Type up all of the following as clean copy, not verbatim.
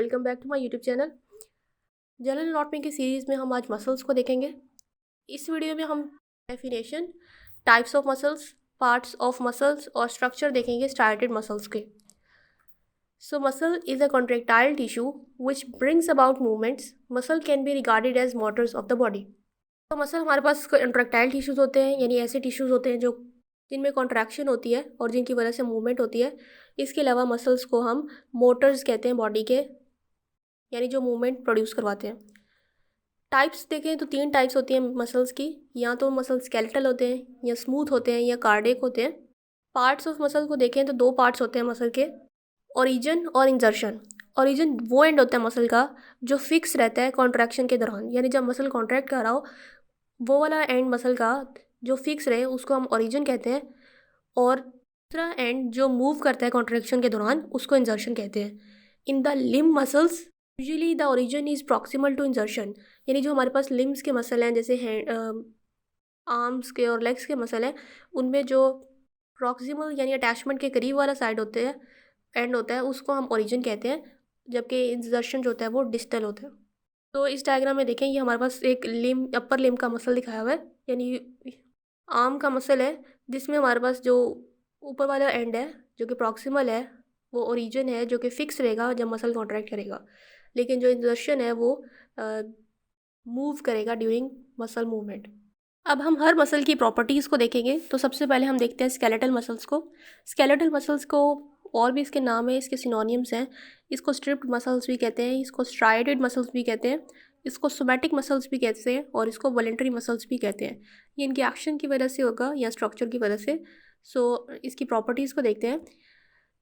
Welcome back to my YouTube channel. General anatomy की series में हम आज मसल्स को देखेंगे। इस वीडियो में हम definition, types of muscles, parts of muscles और स्ट्रक्चर देखेंगे स्ट्राइएटेड मसल्स के। So muscle is a contractile tissue which brings about movements. Muscle can be regarded as motors of the body. तो muscle हमारे पास contractile tissues होते हैं, यानी ऐसे टिश्यूज़ होते हैं जो जिनमें कॉन्ट्रैक्शन होती है और जिनकी वजह से मूवमेंट होती है। इसके अलावा मसल्स को हम मोटर्स कहते हैं बॉडी के, यानी जो मूवमेंट प्रोड्यूस करवाते हैं। टाइप्स देखें तो 3 टाइप्स होती हैं मसल्स की। या तो मसल स्केलेटल होते हैं, या स्मूथ होते हैं, या कार्डियक होते हैं। पार्ट्स ऑफ मसल को देखें तो 2 पार्ट्स होते हैं मसल के, ओरिजिन और इंजर्शन। ओरिजिन वो एंड होता है मसल का जो फिक्स रहता है कॉन्ट्रैक्शन के दौरान, यानी जब मसल कॉन्ट्रैक्ट कर रहा हो वो वाला एंड मसल का जो फिक्स रहे उसको हम ओरिजिन कहते हैं। और दूसरा एंड जो मूव करता है कॉन्ट्रैक्शन के दौरान उसको इंजर्शन कहते हैं। In the limb muscles usually the origin is proximal to insertion, यानी जो हमारे पास लिम्स के मसल हैं जैसे आर्म्स के और लेग्स के मसल हैं, उनमें जो प्रॉक्सिमल यानी अटैचमेंट के करीब वाला साइड होते हैं, एंड होता है, उसको हम ओरिजिन कहते हैं, जबकि इंजर्शन जो होता है वो डिस्टल होता है। तो इस डायग्राम में देखें, ये हमारे पास एक लिम्ब, अपर लिम्ब का मसल दिखाया हुआ है, यानी आर्म का मसल है, जिसमें हमारे पास जो ऊपर वाला एंड है जो कि प्रॉक्सिमल है वो ओरिजिन है, जो कि फिक्स रहेगा जब मसल कॉन्ट्रैक्ट करेगा। लेकिन जो इंजर्शन है वो मूव करेगा ड्यूरिंग मसल मूवमेंट। अब हम हर मसल की प्रॉपर्टीज़ को देखेंगे। तो सबसे पहले हम देखते हैं स्केलेटल मसल्स को। स्केलेटल मसल्स को और भी इसके नाम है, इसके सिनोनिम्स हैं। इसको स्ट्रिप्ड मसल्स भी कहते हैं, इसको स्ट्राइडेड मसल्स भी कहते हैं, इसको सोमैटिक मसल्स भी कहते हैं, और इसको वॉलंटरी मसल्स भी कहते हैं। ये इनकी एक्शन की वजह से होगा या स्ट्रक्चर की वजह से। सो इसकी प्रॉपर्टीज़ को देखते हैं।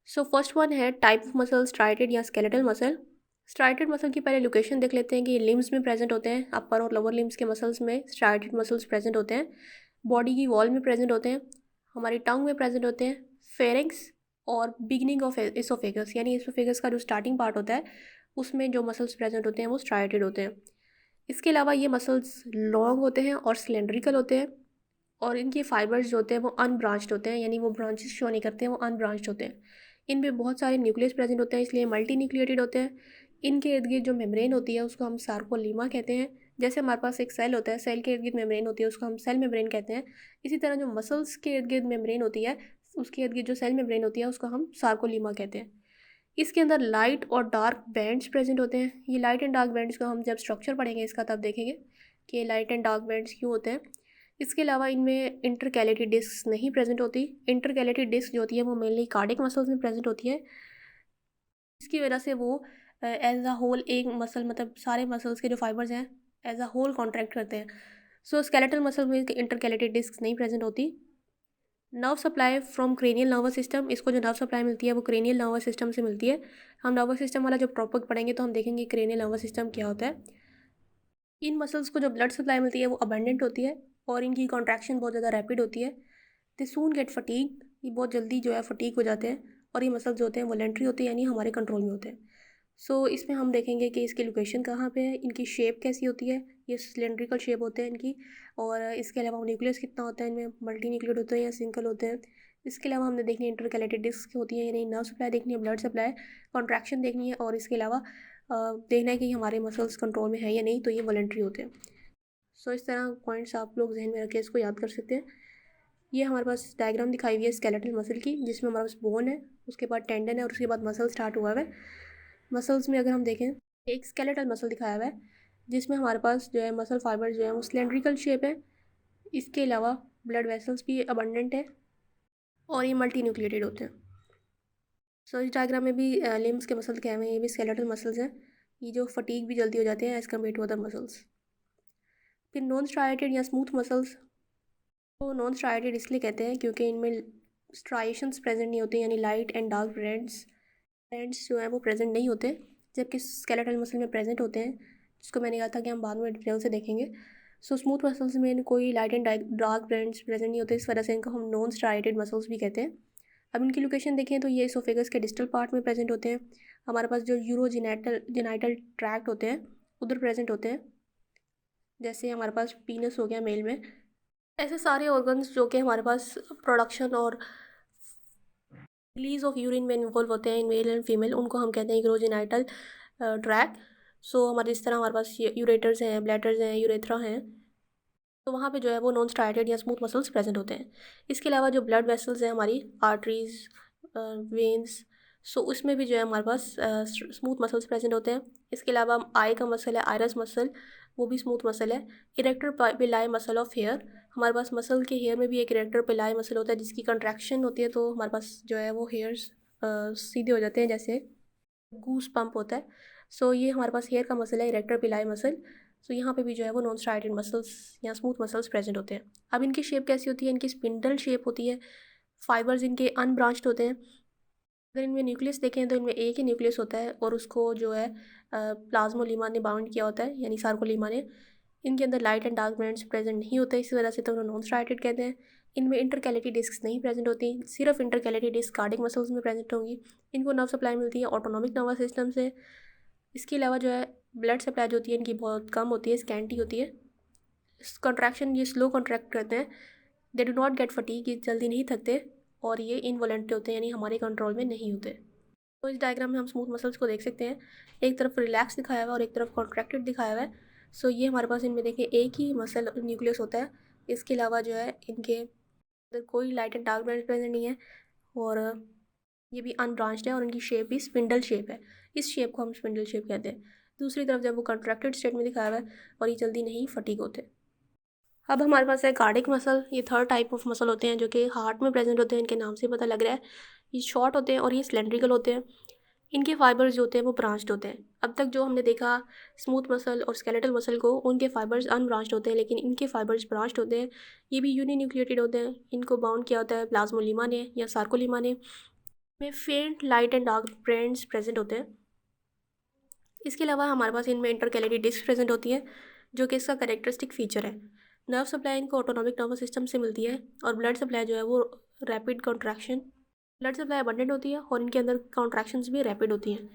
सो फर्स्ट वन है टाइप ऑफ मसल, स्ट्राइडेड या स्केलेटल मसल। स्ट्राइडेड मसल की पहले लोकेशन देख लेते हैं कि ये लिम्स में प्रेजेंट होते हैं। अपर और लोअर लिम्स के मसल्स में स्ट्राइडेड मसल्स प्रेजेंट होते हैं। बॉडी की वॉल में प्रेजेंट होते हैं, हमारी टंग में प्रेजेंट होते हैं, फेरिंक्स और बिगनिंग ऑफ इसोफेगस, यानी इसोफेगस का जो स्टार्टिंग पार्ट होता है उसमें जो मसल्स प्रेजेंट होते हैं वो स्ट्राइडेड होते हैं। इसके अलावा ये मसल्स लॉन्ग होते हैं और सिलेंड्रिकल होते हैं, और इनके फाइबर्स जो होते हैं वो अनब्रांच्ड होते हैं, यानी वो ब्रांचेस शो नहीं करते हैं, वो अनब्रांच्ड होते हैं। इनमें बहुत सारे न्यूक्लियस प्रेजेंट होते हैं, इसलिए मल्टी न्यूक्लिएटेड होते हैं। इनके इर्द गिर्द जो मेम्ब्रेन होती है उसको हम सार्कोलीमा कहते हैं। जैसे हमारे पास एक सेल होता है, सेल के इर्द गिर्द मेम्ब्रेन होती है, उसको हम सेल मेम्ब्रेन कहते हैं। इसी तरह जो मसल्स के इर्द गिर्द मेम्ब्रेन होती है, उसके इर्द गिर्द जो सेल मेम्ब्रेन होती है उसको हम सार्कोलीमा कहते हैं। इसके अंदर लाइट और डार्क बैंड्स प्रेजेंट होते हैं। ये लाइट एंड डार्क बैंड्स को हम जब स्ट्रक्चर पढ़ेंगे इसका तब देखेंगे कि लाइट एंड डार्क बैंड्स क्यों होते हैं। इसके अलावा इनमें इंटरकैलेटरी डिस्क नहीं प्रेजेंट होती। इंटरकैलेटरी डिस्क जो होती है वो मेनली कार्डियक मसल्स में प्रेजेंट होती है। इसकी वजह से वो एज अ होल एक मसल, मतलब सारे मसल्स के जो फाइबर्स हैं एज अ होल कॉन्ट्रैक्ट करते हैं। सो स्केलेटल मसल में इंटरकैलेटरी डिस्क नहीं प्रेजेंट होती। Nerve supply from cranial nervous system, इसको जो नर्व सप्लाई मिलती है वो क्रेनियल नर्वस सिस्टम से मिलती है। हम नर्वस सिस्टम वाला जब टॉपिक पढ़ेंगे तो हम देखेंगे क्रेनियल नर्वस सिस्टम क्या होता है। इन मसल्स को जो ब्लड सप्लाई मिलती है वो अबेंडेंट होती है, और इनकी कॉन्ट्रैक्शन बहुत ज़्यादा रैपिड होती है। दे सून गेट फटीग, ये बहुत जल्दी जो है फटीग हो जाते हैं। और ये मसल्स जो होते हैं वॉलेंट्री होते हैं, यानी हमारे कंट्रोल में होते हैं। सो इसमें हम देखेंगे कि इसकी लोकेशन कहाँ पे है, इनकी शेप कैसी होती है। ये सिलेंड्रिकल शेप होते हैं इनकी, और इसके अलावा न्यूक्लियस कितना होता है, इनमें मल्टी न्यूक्लियड होते हैं या सिंगल होते हैं। इसके अलावा हमने देखनी है इंटरकैलेटेड डिस्क होती है, यानी नर्व सप्लाई देखनी है, ब्लड सप्लाई, कॉन्ट्रैक्शन देखनी है, और इसके अलावा देखना है कि हमारे मसल्स कंट्रोल में है या नहीं, तो ये वॉलेंट्री होते हैं। सो इस तरह पॉइंट्स आप लोग जहन में रख के इसको याद कर सकते हैं। ये हमारे पास डायग्राम दिखाई हुई है स्केलेटल मसल की, जिसमें हमारे पास बोन है, उसके बाद टेंडन है, और उसके बाद मसल स्टार्ट हुआ है। मसल्स में अगर हम देखें, एक स्केलेटल मसल दिखाया हुआ है जिसमें हमारे पास जो है मसल फाइबर जो है वो सिलेंड्रिकल शेप है। इसके अलावा ब्लड वेसल्स भी अबंडेंट है, और ये मल्टी न्यूक्लिएटेड होते हैं। सो इस डायग्राम में भी लिम्स के मसल क्या हैं, ये भी स्केलेटल मसल्स हैं। ये जो फटीग भी जल्दी हो जाते हैं as compare to other muscles. फिर नॉन स्ट्राइएटेड या स्मूथ मसल्स, तो नॉन स्ट्राइएटेड इसलिए कहते हैं क्योंकि इनमें स्ट्राइएशंस प्रेजेंट नहीं होते, यानी लाइट एंड डार्क बैंड्स जो है वो प्रेजेंट नहीं होते, जबकि स्केलेटल मसल में प्रेजेंट होते हैं, जिसको मैंने कहा था कि हम बाद में डिटेल से देखेंगे। सो स्मूथ मसल्स में कोई light and dark bands present नहीं होते, इस वजह से इनको हम नॉन स्ट्राइएटेड मसल्स भी कहते हैं। अब इनकी लोकेशन देखें तो ये इसोफेगस के डिस्टल पार्ट में प्रेजेंट होते हैं। हमारे पास जो यूरोजिनाइटल ट्रैक्ट होते हैं उधर प्रेजेंट होते हैं, जैसे हमारे पास पीनस हो गया मेल में। ऐसे सारे ऑर्गन्स जो कि हमारे पास प्रोडक्शन और रिलीज ऑफ यूरिन में इन्वॉल्व होते हैं इन मेल एंड फीमेल, उनको हम कहते हैं यूरोजिनाइटल ट्रैक। सो हमारे इस तरह हमारे पास यूरेटर्स हैं, ब्लैडर्स हैं, यूरेथ्रा हैं, तो वहाँ पे जो है वो नॉन स्ट्राइटेड या स्मूथ मसल्स प्रेजेंट होते हैं। इसके अलावा जो ब्लड वेसल्स हैं हमारी, आर्टरीज, वेन्स, सो उसमें भी जो है हमारे पास स्मूथ मसल्स प्रेजेंट होते हैं। इसके अलावा आई का मसल है, आयरस मसल, वो भी स्मूथ मसल है। इरेक्टर पिलाई मसल ऑफ हेयर, हमारे पास मसल के हेयर में भी एक इरेक्टर पिलाई मसल होता है जिसकी कंट्रैक्शन होती है तो हमारे पास जो है वो हेयर्स सीधे हो जाते हैं, जैसे गूस पंप होता है। सो ये हमारे पास हेयर का मसल है, इरेक्टर पिलाई मसल। सो यहाँ पे भी जो है वो नॉन स्ट्राइटेड मसल्स या स्मूथ मसल्स प्रेजेंट होते हैं। अब इनकी शेप कैसी होती है? इनकी स्पिंडल शेप होती है, फाइबर्स इनके अनब्रांच्ड होते हैं। अगर इनमें न्यूक्लियस देखें तो इनमें एक ही न्यूक्लियस होता है और उसको जो है प्लाज्मोलीमा ने बाउंड किया होता है, यानी सार्कोलीमा ने। इनके अंदर light and dark bands present नहीं होते, इसी वजह से तो उन्हें नॉन स्ट्राइटेड कहते हैं। इनमें इंटरकैलेटी डिस्क नहीं प्रेजेंट होती, सिर्फ इंटरकैलेटी डिस्क कार्डिक मसल्स में प्रेजेंट होंगी। इनको नर्व सप्लाई मिलती है ऑटोनॉमिक नर्वस सिस्टम से। इसके अलावा जो है ब्लड सप्लाई जो होती है इनकी बहुत कम होती है, स्कैंटी होती है। कंट्रैक्शन ये स्लो कॉन्ट्रैक्ट करते हैं, they do not gate fatigue, ये जल्दी नहीं थकते, और ये इनवॉलेंट्री होते हैं यानी हमारे कंट्रोल में नहीं होते। तो इस डायग्राम में हम स्मूथ मसल्स को देख सकते हैं, एक तरफ रिलैक्स दिखाया हुआ है और एक तरफ कॉन्ट्रैक्टेड दिखाया हुआ है। सो ये हमारे पास इनमें देखिए एक ही मसल न्यूक्लियस होता है। इसके अलावा जो है इनके अंदर कोई light and dark band present नहीं है, और ये भी अनब्रांच्ड है और इनकी शेप भी स्पिंडल शेप है। इस शेप को हम स्पिंडल शेप कहते हैं। दूसरी तरफ जब वो कंट्रैक्टेड स्टेट में दिखाया हुआ है और ये जल्दी नहीं फटीग होते। अब हमारे पास है कार्डिक मसल। ये थर्ड टाइप ऑफ मसल होते हैं जो कि हार्ट में प्रेजेंट होते हैं, इनके नाम से पता लग रहा है। ये शॉर्ट होते हैं और ये सिलेंड्रिकल होते हैं। इनके फाइबर्स जो होते हैं वो ब्रांच्ड होते हैं। अब तक जो हमने देखा स्मूथ मसल और स्केलेटल मसल को, उनके फाइबर्स अनब्रांच्ड होते हैं, लेकिन इनके फाइबर्स ब्रांच्ड होते हैं। ये भी यूनिन्यूक्लिएटेड होते हैं। इनको बाउंड किया होता है प्लाज्मोलीमा ने या सार्कोलीमा ने। में फेंट light and dark bands present होते हैं। इसके अलावा हमारे पास इनमें इंटरकैलेटी डिस्क प्रेजेंट होती है जो कि इसका करेक्टरिस्टिक फीचर है। नर्व सप्लाई इनको ऑटोनॉमिक नर्वस सिस्टम से मिलती है, और ब्लड सप्लाई जो है वो rapid contraction, blood supply abundant होती है और इनके अंदर कॉन्ट्रैक्शंस भी रैपिड होती हैं।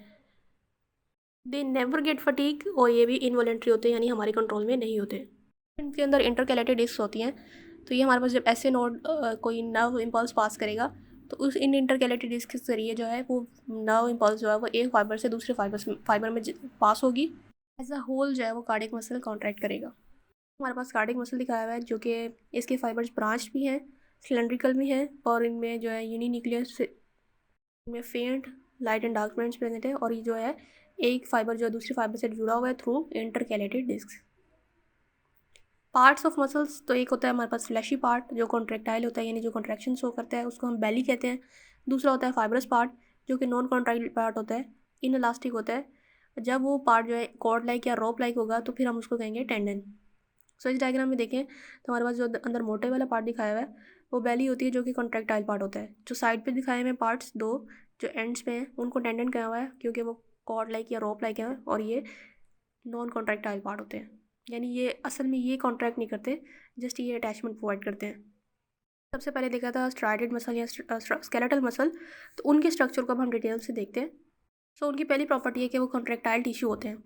दे नेवर गेट फटीग, और ये भी इनवॉलेंट्री होते हैं यानी हमारे कंट्रोल में नहीं होते। इनके अंदर इंटरकैलेटेड डिस्क होती हैं, तो ये हमारे पास जब ऐसे नोड कोई नर्व इम्पल्स पास करेगा तो उस इन इंटरकैलेटेड डिस्क के जरिए जो है वो नर्व इम्पल्स जो है वो एक फाइबर से दूसरे फाइबर में पास होगी। एज अ होल जो है वो कार्डिक मसल कॉन्ट्रैक्ट करेगा। हमारे पास कार्डिक मसल दिखाया हुआ है जो कि इसके फाइबर्स ब्रांच भी हैं, सिलेंड्रिकल भी हैं, और इनमें जो है यूनिन्यूक्लियस में फेंट light and dark bands present है, और ये जो है एक फाइबर जो है दूसरी फाइबर से जुड़ा हुआ है through intercalated disc. Parts of muscles, तो एक होता है हमारे पास फ्लैशी पार्ट जो कॉन्ट्रैक्टाइल होता है यानी जो कॉन्ट्रैक्शन शो करता है, उसको हम बेली कहते हैं। दूसरा होता है फाइब्रस पार्ट जो कि नॉन कॉन्ट्रैक्टाइल पार्ट होता है, इनइलास्टिक होता है। जब वो पार्ट जो है कॉर्ड लाइक या रोप लाइक होगा तो फिर हम उसको कहेंगे टेंडन। सो इस डायग्राम में देखें तो हमारे पास जो अंदर मोटे वाला पार्ट दिखाया हुआ है वो बेली होती है जो कि कॉन्ट्रैक्टाइल पार्ट होता है। जो साइड पे दिखाए हुए पार्ट्स दो जो एंड्स पे हैं उनको टेंडन कहा हुआ है क्योंकि वो कॉर्ड लाइक या रोप लाइक है, और ये नॉन कॉन्ट्रैक्टाइल पार्ट होते हैं, यानी ये असल में ये कॉन्ट्रैक्ट नहीं करते, जस्ट ये अटैचमेंट प्रोवाइड करते हैं। सबसे पहले देखा था स्ट्राइडेड मसल या स्केलेटल मसल, तो उनके स्ट्रक्चर को अब हम डिटेल से देखते हैं। सो उनकी पहली प्रॉपर्टी है कि वो कॉन्ट्रैक्टाइल टिश्यू होते हैं।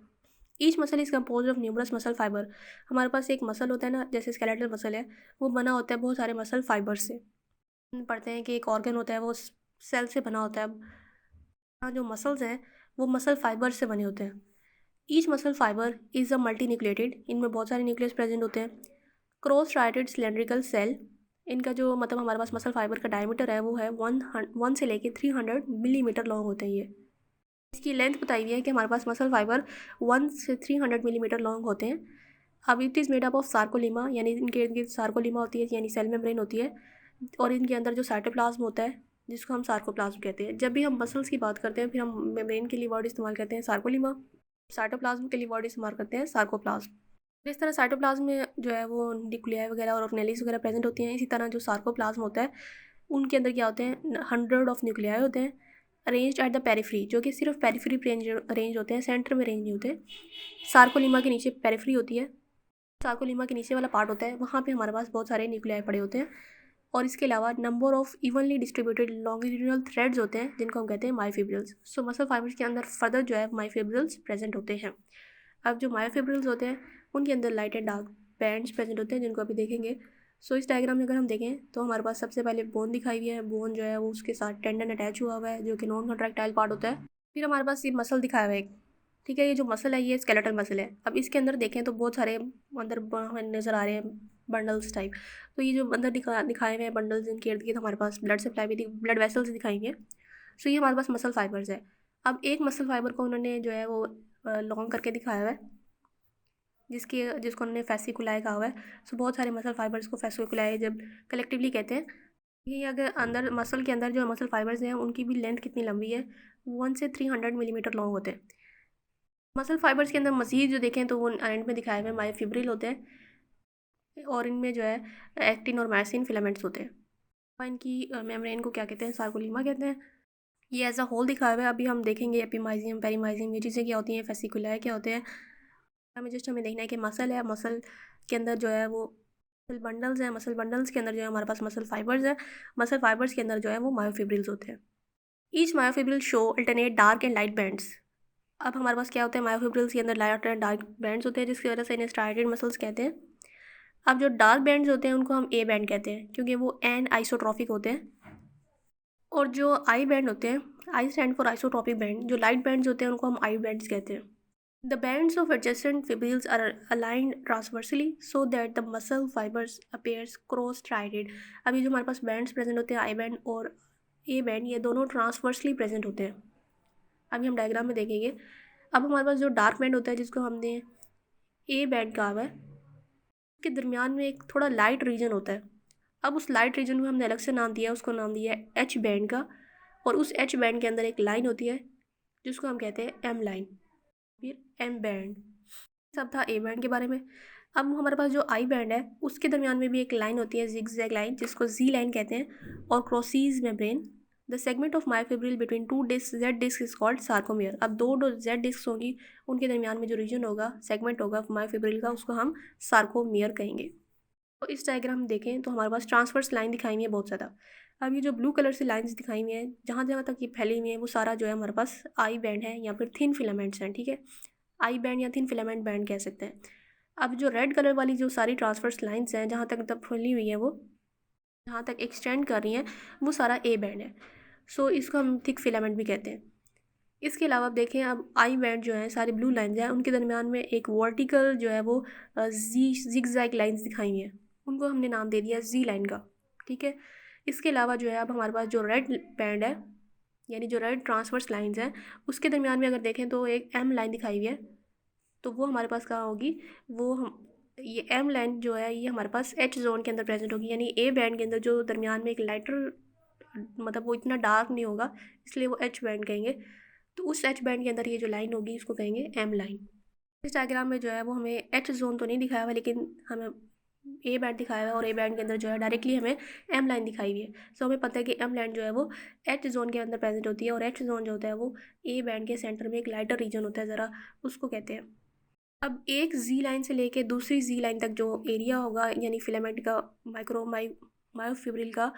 Each muscle is compose of numerous muscle fibre. हमारे पास एक मसल होता है ना, जैसे स्केलेटल मसल है, वो बना होता है बहुत सारे मसल फाइबर से। हम पढ़ते हैं कि एक ऑर्गन होता है वो सेल से बना होता है। अब जो मसल्स हैं वो मसल फाइबर से बने होते हैं। Each muscle fibre is a multi nucleated, इनमें बहुत सारे न्यूक्लियस प्रेजेंट होते हैं। क्रॉस स्ट्राइटेड सिलेंड्रिकल सेल, इनका जो मतलब हमारे पास मसल फाइबर का डायमीटर है वो है 1 से लेके 300 मिलीमीटर लॉन्ग होते हैं। ये इसकी लेंथ बताई हुई है कि हमारे पास मसल फाइबर 1 से 300 मिलीमीटर लॉन्ग होते हैं। अब it is made up of सार्कोलीमा, यानी इनके इनकी सार्कोलीमा होती है यानी सेल मेम्ब्रेन होती है, और इनके अंदर जो साइटोप्लाज्म होता है जिसको हम सार्कोप्लाज्म कहते हैं। जब भी हम मसल्स की बात करते हैं फिर हम मेम्ब्रेन के लिए वर्ड इस्तेमाल करते हैं सार्कोलीमा, साइटोप्लाज्म के लिए वर्ड इस्तेमाल करते हैं सार्कोप्लाज्म। इस तरह साइटोप्लाज्म में जो है वो न्यूक्लियाई वगैरह और ऑर्गेनेल्स वगैरह प्रेजेंट होती हैं। इसी तरह जो सार्कोप्लाज्म होता है उनके अंदर क्या होते हैं, 100 ऑफ न्यूक्लियाई होते हैं अरेंज्ड एट द पेरिफ्री, जो कि सिर्फ पेरिफ्री पे अरेंज होते हैं, सेंटर में अरेंज नहीं होते। सार्कोलीमा के नीचे पेरिफ्री होती है, सार्कोलीमा के नीचे वाला पार्ट होता है, वहाँ पे हमारे पास बहुत सारे न्यूक्लियाई पड़े होते हैं। और इसके अलावा number of evenly distributed longitudinal threads होते हैं जिनको हम कहते हैं मायोफिब्रिल्स। सो मसल फाइबर्स के अंदर फर्दर जो है मायोफिब्रिल्स प्रेजेंट होते हैं। अब जो मायोफिब्रिल्स होते हैं उनके अंदर light and dark bands present होते हैं जिनको अभी देखेंगे। सो इस डायग्राम में अगर हम देखें तो हमारे पास सबसे पहले बोन दिखाई हुई है। बोन जो है वो उसके साथ टेंडन अटैच हुआ हुआ है जो कि नॉन कॉन्ट्रैक्टाइल पार्ट होता है। फिर हमारे पास ये मसल दिखाया हुआ है, ठीक है। ये जो मसल है ये स्केलेटल मसल है। अब इसके अंदर देखें तो बहुत सारे अंदर नज़र आ रहे हैं बंडल्स टाइप। तो ये जो अंदर दिखाए हुए हैं बंडल्स, इनके इर्द गिर्द हमारे पास ब्लड सप्लाई भी ब्लड वेसल्स दिखाएंगे। सो ये हमारे पास मसल फाइबर्स है। अब एक मसल फाइबर को उन्होंने जो है वो लॉन्ग करके दिखाया हुआ है, जिसको उन्होंने फेसिकुलाई कहा हुआ है। सो बहुत सारे मसल फाइबर्स को फेसिकुलाई जब कलेक्टिवली कहते हैं। ये अगर अंदर मसल के अंदर जो मसल फाइबर्स हैं उनकी भी लेंथ कितनी लंबी है, 1 से 300 मिलीमीटर लॉन्ग होते हैं। मसल फाइबर्स के अंदर मजीद जो देखें तो वो एंड में दिखाए हुए मायोफिब्रिल होते हैं, और इनमें जो है एक्टिन और मायोसिन फिलामेंट्स होते हैं। और इनकी मेम्ब्रेन को क्या कहते हैं, सार्कोलीमा कहते हैं। ये एज अ होल दिखाया हुआ है। अभी हम देखेंगे एपिमाइजियम, पेरीमाइजियम, ये चीज़ें क्या होती हैं, फेसिकुलाई क्या होते हैं। हमें देखना है कि मसल है, मसल के अंदर जो है वो मसल बंडल्स हैं, मसल बंडल्स के अंदर जो है हमारे पास मसल फाइबर्स है, मसल फाइबर्स के अंदर जो है वो मायोफिब्रिल्स होते हैं। Each myofibril show alternate dark and light bands. अब हमारे पास क्या होता है, मायोफिब्रिल्स के अंदर लाइट एंड डार्क बैंड्स होते हैं, जिसकी वजह से इन्हें स्ट्राइडेड मसल्स कहते हैं। अब जो डार्क बैंड्स होते हैं उनको हम ए बैंड कहते हैं, क्योंकि वो एन आइसोट्रॉपिक होते हैं। और जो आई बैंड होते हैं, I stand for isotropic band, जो लाइट बैंड्स होते हैं उनको हम आई बैंड्स कहते हैं। The bands of adjacent fibrils are aligned transversely so that the muscle fibers appears cross-striated। अभी जो हमारे पास बैंड्स प्रेजेंट होते हैं, आई बैंड और ए बैंड, ये दोनों ट्रांसवर्सली प्रेजेंट होते हैं। अभी हम डायग्राम में देखेंगे। अब हमारे पास जो डार्क बैंड होता है, जिसको हमने ए बैंड कहा हुआ है, उसके दरमियान में एक थोड़ा लाइट रीजन होता है। अब उस लाइट रीजन को हमने अलग से नाम दिया, उसको नाम दिया है एच बैंड का। और उस एच बैंड के अंदर एक लाइन होती है जिसको हम कहते हैं एम लाइन, फिर एम बैंड। सब था ए बैंड के बारे में। अब हमारे पास जो आई बैंड है उसके दरमियान में भी एक लाइन होती है, जिगजैग लाइन, जिसको जी लाइन कहते हैं, और krause's membrane. The segment of myofibril between two disc Z disc is called sarcomere. अब दो जेड डिस्क होंगी, उनके दरमियान में जो रीजन होगा, सेगमेंट होगा मायोफिब्रिल का, उसको हम सार्कोमियर कहेंगे। तो इस डायग्राम में देखें तो हमारे पास ट्रांसवर्स लाइन दिखाई हुई है बहुत ज़्यादा। अब ये जो ब्लू कलर से लाइंस दिखाई हुई हैं, जहाँ जहाँ तक ये फैली हुई हैं, वो सारा जो है हमारे पास आई बैंड है या फिर थिन फिलामेंट्स हैं। ठीक है, आई बैंड या थिन फिलामेंट बैंड कह सकते हैं। अब जो रेड कलर वाली जो सारी ट्रांसवर्स लाइंस हैं, जहाँ तक तब फैली हुई है, वो जहाँ तक एक्सटेंड कर रही हैं, वो सारा ए बैंड है। सो इसको हम थिक फिलामेंट भी कहते हैं। इसके अलावा आप देखें, अब आई बैंड जो है, सारी ब्लू लाइंस हैं, उनके दरमियान में एक वर्टिकल जो है वो जिगजैग लाइंस दिखाई हुई हैं, उनको हमने नाम दे दिया जी लाइन का। ठीक है, इसके अलावा जो है अब हमारे पास जो रेड बैंड है, यानी जो रेड ट्रांसवर्स लाइंस हैं, उसके दरमियान में अगर देखें तो एक एम लाइन दिखाई हुई है। तो वो हमारे पास कहाँ होगी, वो हम ये एम लाइन जो है ये हमारे पास एच जोन के अंदर प्रेजेंट होगी, यानी ए बैंड के अंदर जो दरमियान में एक लाइटर, मतलब वो इतना डार्क नहीं होगा, इसलिए वो एच बैंड कहेंगे। तो उस एच बैंड के अंदर ये जो लाइन होगी इसको कहेंगे एम लाइन। इस डायग्राम में जो है वो हमें एच जोन तो नहीं दिखाया हुआ, लेकिन हमें ए बैंड दिखाया हुआ है, और ए बैंड के अंदर जो है डायरेक्टली हमें एम लाइन दिखाई हुई है। सो हमें पता है कि एम लाइन जो है वो एच जोन के अंदर प्रेजेंट होती है, और एच जोन जो होता है वो ए बैंड के सेंटर में एक लाइटर रीजन होता है ज़रा, उसको कहते हैं। अब एक जी लाइन से लेके दूसरी जी लाइन तक जो एरिया होगा, यानी फिलामेंट का मायोफिब्रिल का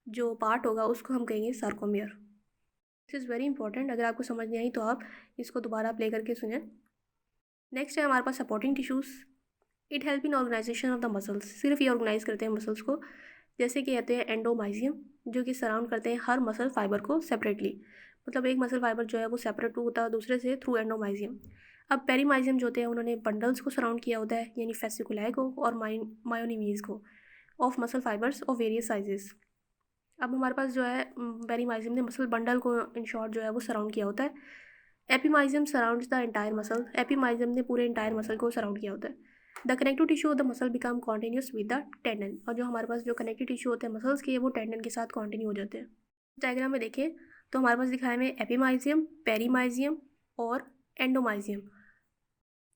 जो पार्ट होगा, उसको हम कहेंगे sarcomere. This is very important. अगर आपको समझ नहीं आई तो आप इसको दोबारा प्ले करके सुनें। नेक्स्ट है हमारे पास supporting tissues. It help in organisation of the muscles. सिर्फ ये ऑर्गेनाइज करते हैं मसल्स को, जैसे कि कहते हैं एंडोमाइजियम, जो कि सराउंड करते हैं हर मसल फाइबर को सेपरेटली। मतलब एक मसल फाइबर जो है वो सेपरेट होता है दूसरे से थ्रू एंडोमाइजियम। अब पेरीमाइजियम जो होते हैं उन्होंने बंडल्स को सराउंड किया होता है, यानी फेसिकुलाई को और मायोनिमीज को, of muscle fibres of various sizes. अब हमारे पास जो है पेरीमाइजियम ने मसल बंडल को इन शॉर्ट जो है वो सराउंड किया होता है। एपिमाइजियम सराउंड्स द एंटायर मसल। एपिमाइजियम ने पूरे एंटायर मसल को सराउंड किया होता है। The connective tissue of the muscle become continuous with the tendon. और जो हमारे पास जो कनेक्टिव टिश्यू होते हैं मसल्स के, वो टेंडन के साथ कॉन्टिन्यू हो जाते हैं। डायग्राम में देखें तो हमारे पास दिखाए हुए एपिमाइजियम, पेरीमाइजियम और एंडोमाइजियम।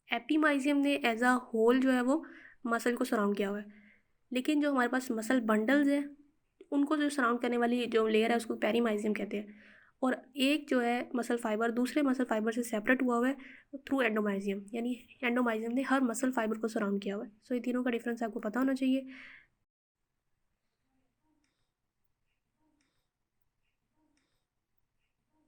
एपिमाइजियम ने एज अ होल जो है वो मसल को सराउंड किया हुआ है, लेकिन जो हमारे पास मसल बंडल्स हैं उनको जो सराउंड करने वाली जो लेयर है उसको पेरीमाइजियम कहते हैं। और एक जो है मसल फाइबर दूसरे मसल फाइबर से सेपरेट हुआ है थ्रू एंडोमाइजियम, यानी एंडोमाइजियम ने हर मसल फाइबर को सराउंड किया हुआ है। सो ये तीनों का डिफरेंस आपको पता होना चाहिए।